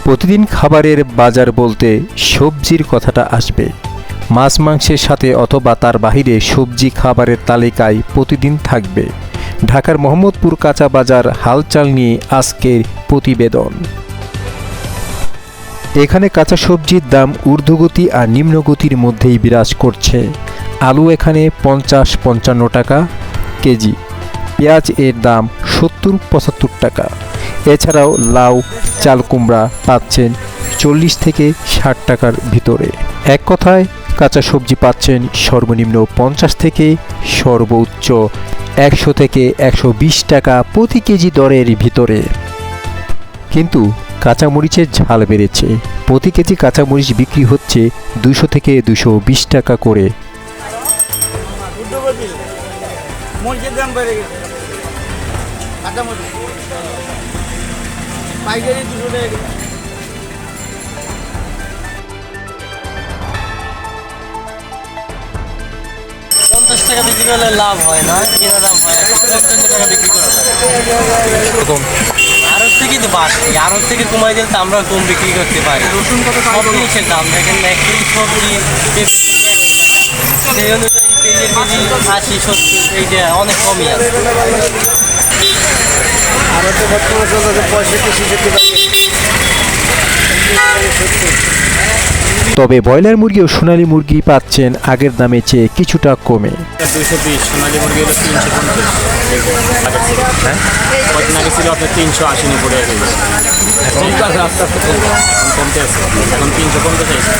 প্রতিদিন খাবারের বাজার বলতে সবজির কথাটা আসবে। মাছ মাংসের সাথে অথবা তার বাহিরে সবজি খাবারের তালিকায় প্রতিদিন থাকবে। ঢাকার মোহাম্মদপুর কাঁচা বাজার হালচাল নিয়ে আজকের প্রতিবেদন। এখানে কাঁচা সবজির দাম ঊর্ধ্বগতি আর নিম্নগতির মধ্যেই বিরাজ করছে। আলু এখানে ৫০-৫৫ টাকা কেজি, পেঁয়াজ এর দাম ৭০-৭৫ টাকা। এছাড়াও লাউ, চাল কুমড়া পাচ্ছেন ৪০ থেকে ৬০ টাকার ভিতরে। এক কথায় কাঁচা সবজি পাচ্ছেন সর্বনিম্ন ৫০ থেকে সর্বোচ্চ ১০০ থেকে ১২০ টাকা প্রতি কেজি দরের ভিতরে। কিন্তু কাঁচামরিচের ঝাল বেড়েছে। প্রতি কেজি কাঁচামরিচ বিক্রি হচ্ছে ২০০ থেকে ২২০ টাকা করে। টাকা বিক্রি করলে লাভ হয় না, কিনা লাভ হয় ৫৫ টাকা বিক্রি করা যায়। আড়ত থেকে তো বাড়ছে, আড়ত থেকে কমাই দিলে তো আমরা কম বিক্রি করতে পারি। রসুন কত সব জিনিসের দাম দেখেন, এক কেজি সবজি সেই অনুযায়ী পেঁয়াজের কেজি ৮০-৭০, এইটা অনেক কমই আছে। আর তো বর্তমানে চলছে ৬৫-৬৬ টাকা। তবে ব্রয়লার মুরগি ও সোনালী মুরগি পাচ্ছেন আগের দামে চেয়ে কিছুটা কমে। ২২০, সোনালী মুরগি হলো ৩৫০। হ্যাঁ, কদিন আগে ছিল আপনার ৩৮০-৯০ টাকা কেজি। এখন আস্তে আস্তে কমতে আছে, এখন ৩৫০ চাইছে।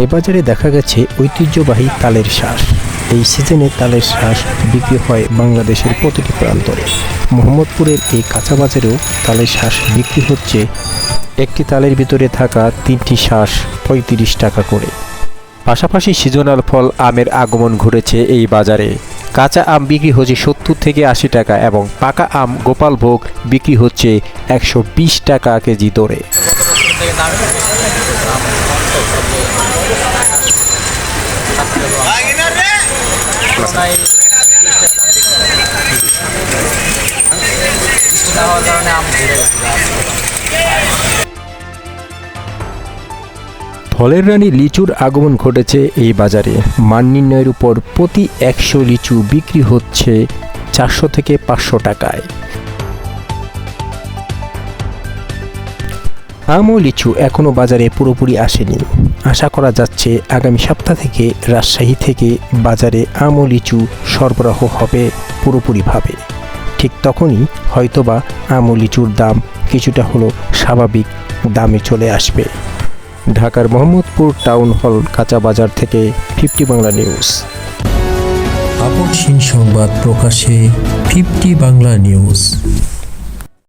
এ বাজারে দেখা গেছে ঐতিহ্যবাহী তালের শাঁস। এই সিজনে তালের শাঁস বিক্রি হয় বাংলাদেশের প্রতিটি প্রান্তরে। মোহাম্মদপুরের এই কাঁচা বাজারেও তালের শাঁস বিক্রি হচ্ছে। একটি তালের ভিতরে থাকা ৩টি শাঁস ৩৫ টাকা করে। পাশাপাশি সিজনাল ফল আমের আগমন ঘটেছে এই বাজারে। কাঁচা আম বিক্রি হচ্ছে ৭০ থেকে ৮০ টাকা এবং পাকা আম গোপালভোগ বিক্রি হচ্ছে ১২০ টাকা কেজি দরে। ফলের রানী লিচুর আগমন ঘটেছে এই বাজারে। মান নির্ণয়ের উপর প্রতি ১০০ লিচু বিক্রি হচ্ছে ৪০০ থেকে ৫০০ টাকায়। আম ও লিচু এখনও বাজারে পুরোপুরি আসেনি। আশা করা যাচ্ছে আগামী সপ্তাহ থেকে রাজশাহী থেকে বাজারে আম ও লিচু সরবরাহ হবে পুরোপুরিভাবে। ঠিক তখনই হয়তোবা আম ও লিচুর দাম কিছুটা হলো স্বাভাবিক দামে চলে আসবে। ঢাকার মোহাম্মদপুর টাউন হল কাঁচা বাজার থেকে 50 বাংলা নিউজ। আপসহীন সংবাদ প্রকাশে 50 বাংলা নিউজ।